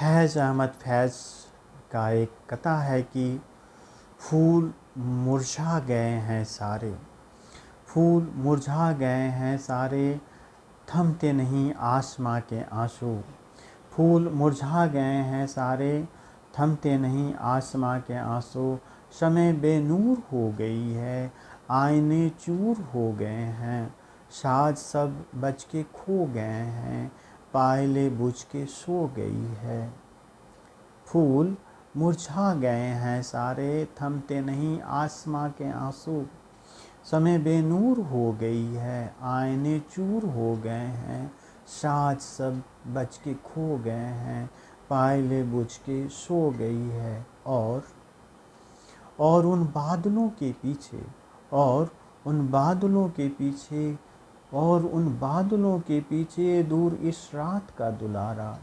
फैज़ अहमद फैज़ का एक कथा है कि फूल मुरझा गए हैं सारे, फूल मुरझा गए हैं सारे, थमते नहीं आसमां के आंसू। फूल मुरझा गए हैं सारे, थमते नहीं आसमां के आंसू। शमे बेनूर हो गई है, आईने चूर हो गए हैं, साज सब बच के खो गए हैं, पायले बुझ के सो गई है। फूल मुरझा गए हैं सारे, थमते नहीं आसमां के आंसू। समय बेनूर हो गई है, आईने चूर हो गए हैं, साज सब बच के खो गए हैं, पायले बुझ के सो गई है। और उन बादलों के पीछे, और उन बादलों के पीछे, और उन बादलों के पीछे दूर इस रात का दुलारा,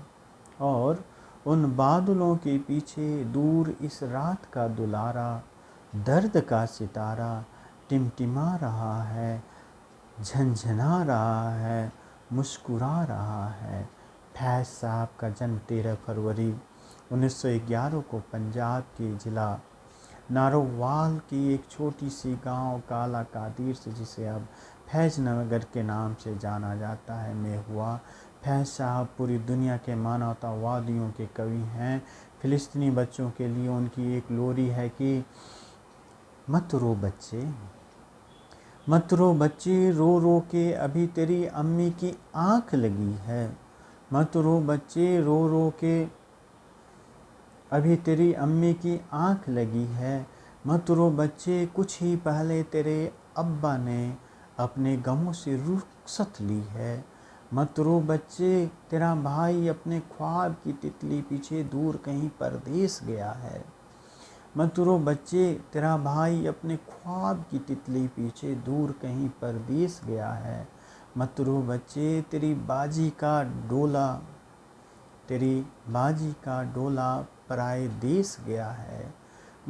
और उन बादलों के पीछे दूर इस रात का दुलारा, दर्द का सितारा टिमटिमा रहा है, झंझना रहा है, मुस्कुरा रहा है। फैज़ साहब का जन्म 13 फरवरी 1911 को पंजाब के ज़िला नारोवाल की एक छोटी सी गांव काला कादिर से, जिसे अब फैज़ नगर के नाम से जाना जाता है, में हुआ। फैज़ साहब पूरी दुनिया के मानवतावादियों के कवि हैं। फ़िलिस्तीनी बच्चों के लिए उनकी एक लोरी है कि मत रो बच्चे, मत रो बच्चे, रो रो के अभी तेरी अम्मी की आँख लगी है। मत रो बच्चे, रो रो के अभी तेरी अम्मी की आँख लगी है। मत रो बच्चे, कुछ ही पहले तेरे अब्बा ने अपने गमों से रुखसत ली है। मत रो बच्चे, तेरा भाई अपने ख्वाब की तितली पीछे दूर कहीं परदेस गया है। मत रो बच्चे, तेरा भाई अपने ख्वाब की तितली पीछे दूर कहीं परदेस गया है। मत रो बच्चे, तेरी बाजी का डोला, तेरी बाजी का डोला पराए देश गया है।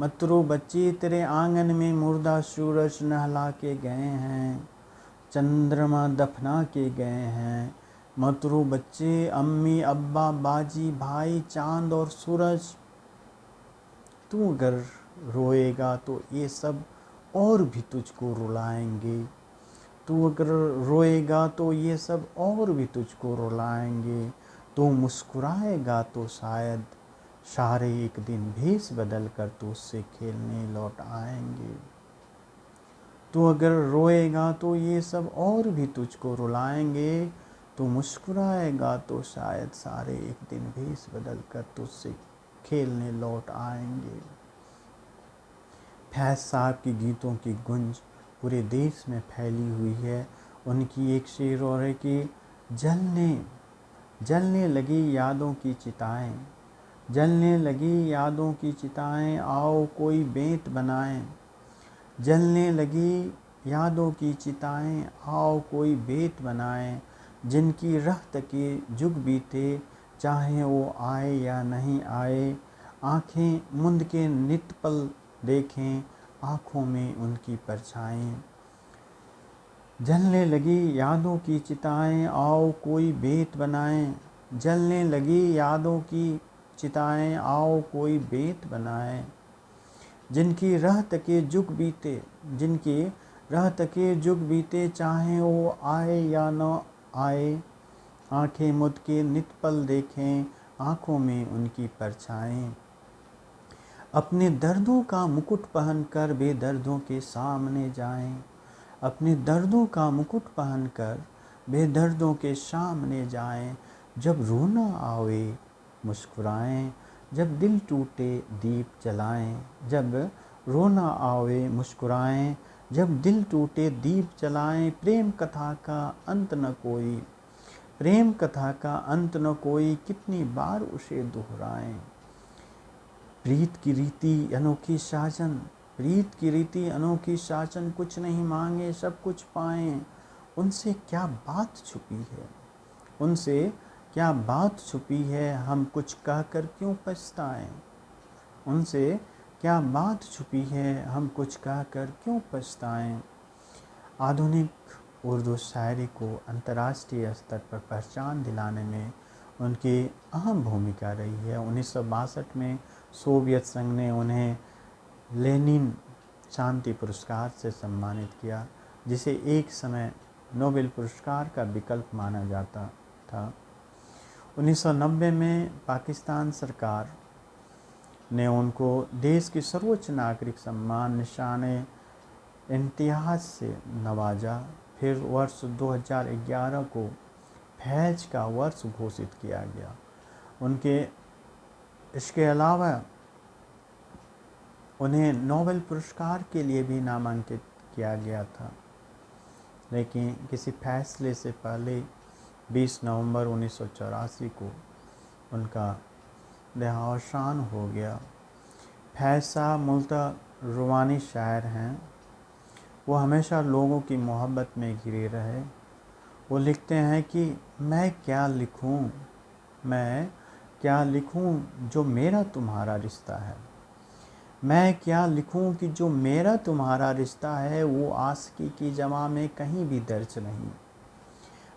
मत रो बच्चे, तेरे आंगन में मुर्दा सूरज नहला के गए हैं, चंद्रमा दफना के गए हैं। मत रो बच्चे, अम्मी अब्बा बाजी भाई चांद और सूरज, तू अगर रोएगा तो ये सब और भी तुझको रुलाएंगे। तू अगर रोएगा तो ये सब और भी तुझको रुलाएंगे। तू मुस्कुराएगा तो शायद सारे एक दिन भेष बदल कर तुझसे खेलने लौट आएंगे। तू अगर रोएगा तो ये सब और भी तुझको रुलाएंगे। तू मुस्कुराएगा तो शायद सारे एक दिन भेष बदल कर तुझसे खेलने लौट आएंगे। फैज़ साहब के गीतों की गूंज पूरे देश में फैली हुई है। उनकी एक शेर और है कि जलने लगी यादों की चिताएं, जलने लगी यादों की चिताएं, आओ कोई बेंत बनाएं। जलने लगी यादों की चिताएं, आओ कोई बेंत बनाएं। जिनकी राह तके जुग बीते, चाहे वो आए या नहीं आए, आँखें मूंद के नित पल देखें, आँखों में उनकी परछाएं। जलने लगी यादों की चिताएं, आओ कोई बेंत बनाएं। जलने लगी यादों की चिताएं, आओ कोई बेंत बनाएं। जिनकी राह तके जुग बीते, जिनकी राह तके जुग बीते, चाहे वो आए या न आए, आँखें मूंद के नित पल देखें, आँखों में उनकी परछाएं। अपने दर्दों का मुकुट पहनकर बेदर्दों के सामने जाएं। अपने दर्दों का मुकुट पहनकर बेदर्दों के सामने जाएं। जब रोना आवे मुस्कुराएं, जब दिल टूटे दीप जलाएं। जब रोना आवे मुस्कुराएं, जब दिल टूटे दीप जलाएं। प्रेम कथा का अंत न कोई, प्रेम कथा का अंत न कोई, कितनी बार उसे दोहराएं। प्रीत की रीति अनोखी शासन, प्रीत की रीति अनोखी शासन, कुछ नहीं मांगे सब कुछ पाएं। उनसे क्या बात छुपी है, उनसे क्या बात छुपी है, हम कुछ कहकर क्यों पछताएं। उनसे क्या बात छुपी है, हम कुछ कहकर क्यों पछताएं। आधुनिक उर्दू शायरी को अंतर्राष्ट्रीय स्तर पर पहचान दिलाने में उनकी अहम भूमिका रही है। 1962 में सोवियत संघ ने उन्हें लेनिन शांति पुरस्कार से सम्मानित किया, जिसे एक समय नोबेल पुरस्कार का विकल्प माना जाता था। 1990 में पाकिस्तान सरकार ने उनको देश की सर्वोच्च नागरिक सम्मान निशाने इम्तियाज़ से नवाजा। फिर वर्ष 2011 को फैज का वर्ष घोषित किया गया। इसके अलावा उन्हें नोबेल पुरस्कार के लिए भी नामांकित किया गया था, लेकिन किसी फैसले से पहले 20 नवंबर 1984 को उनका देहावसान हो गया। फैज़ साहब मूलतः रूमानी शायर हैं। वो हमेशा लोगों की मोहब्बत में घिरे रहे। वो लिखते हैं कि मैं क्या लिखूं जो मेरा तुम्हारा रिश्ता है। मैं क्या लिखूं कि जो मेरा तुम्हारा रिश्ता है वो आशिकी की जमा में कहीं भी दर्ज नहीं।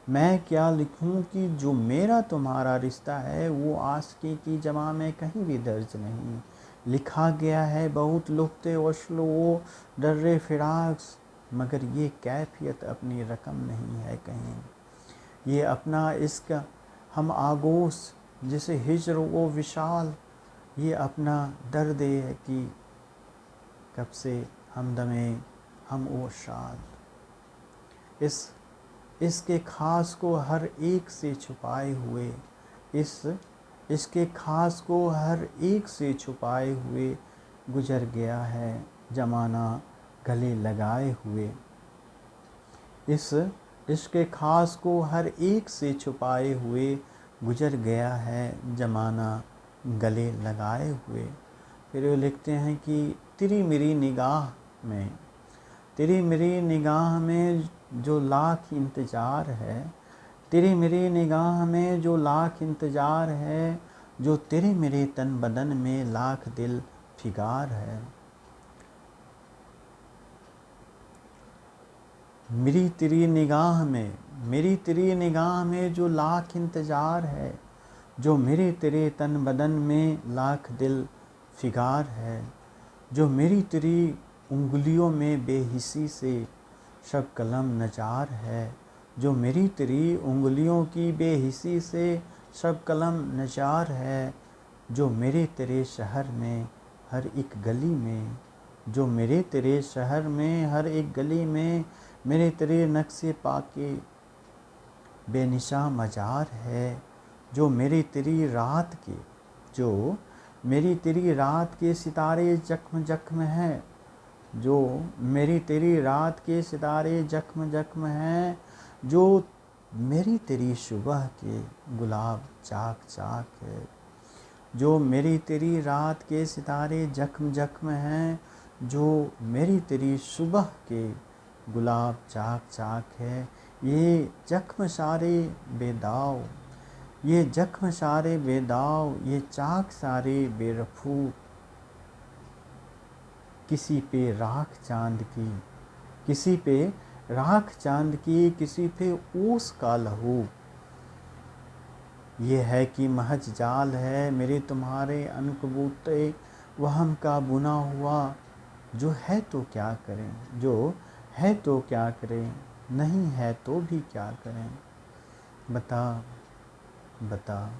मैं क्या लिखूं कि जो मेरा तुम्हारा रिश्ता है वो आशिकी की जमा में कहीं भी दर्ज नहीं। लिखा गया है बहुत लुफ्ते वस्लो वो डर्रे फिराक, मगर ये कैफियत अपनी रकम नहीं है कहीं। ये अपना इश्क हम आगोश जिसे हिज्र वो विशाल, ये अपना दर्द है कि कब से हमदमे हम ओ शाल। इसके खास को हर एक से छुपाए हुए, इसके खास को हर एक से छुपाए हुए गुजर गया है ज़माना गले लगाए हुए। इसके खास को हर एक से छुपाए हुए गुजर गया है ज़माना गले लगाए हुए। फिर वो लिखते हैं कि तेरी मेरी निगाह में जो लाख इंतज़ार है, तेरी मेरी निगाह में जो लाख इंतज़ार है, जो तेरे मेरे तन बदन में लाख दिल फिगार है। मेरी तेरी निगाह में जो लाख इंतज़ार है, जो मेरे तेरे तन बदन में लाख दिल फिगार है। जो मेरी तेरी उंगलियों में बेहिसी से शब कलम नजार है, जो मेरी तेरी उंगलियों की बेहिसी से शब कलम नजार है। जो मेरे तेरे शहर में हर एक गली में, जो मेरे तेरे शहर में हर एक गली में मेरे तेरे नक्शे पाके बेनिशा मजार है। जो मेरी तेरी रात के सितारे जख्म जख्म हैं, जो मेरी तेरी रात के सितारे जख्म जख्म हैं, जो मेरी तेरी सुबह के गुलाब चाक चाक है। जो मेरी तेरी रात के सितारे जख्म जख्म हैं, जो मेरी तेरी सुबह के गुलाब चाक चाक है। ये जख्म सारे बेदाव, ये जख्म सारे बेदाव, ये चाक सारे बेरफू, किसी पे राख चांद की, किसी पे राख चांद की, किसी पे ओस का लहू। ये है कि महज जाल है मेरे तुम्हारे अनकबूते वहम का बुना हुआ। जो है तो क्या करें, जो है तो क्या करें, नहीं है तो भी क्या करें। बता बता।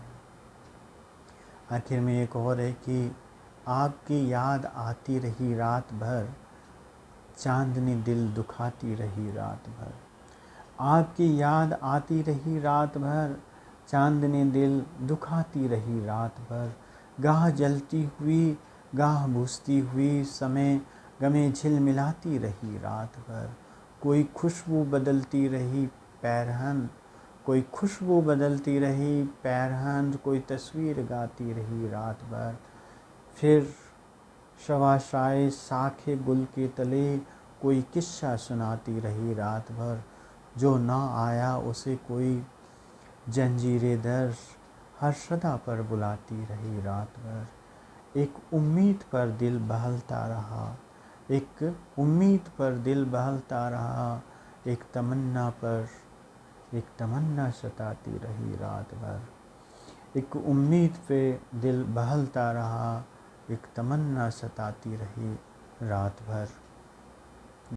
आखिर में एक और है कि आपकी याद आती रही रात भर, चांदनी दिल दुखाती रही रात भर। आपकी याद आती रही रात भर, चांदनी दिल दुखाती रही रात भर। गाह जलती हुई गाह बुझती हुई समय गमे झिलमिलाती रही रात भर। कोई खुशबू बदलती रही पैरहन, कोई खुशबू बदलती रही पैरहन, कोई तस्वीर गाती रही रात भर। फिर शवाशाए साखे गुल के तले कोई किस्सा सुनाती रही रात भर। जो ना आया उसे कोई जंजीरे दर हर सदा पर बुलाती रही रात भर। एक उम्मीद पर दिल बहलता रहा, एक उम्मीद पर दिल बहलता रहा, एक तमन्ना सताती रही रात भर। एक उम्मीद पे दिल बहलता रहा, एक तमन्ना सताती रही रात भर।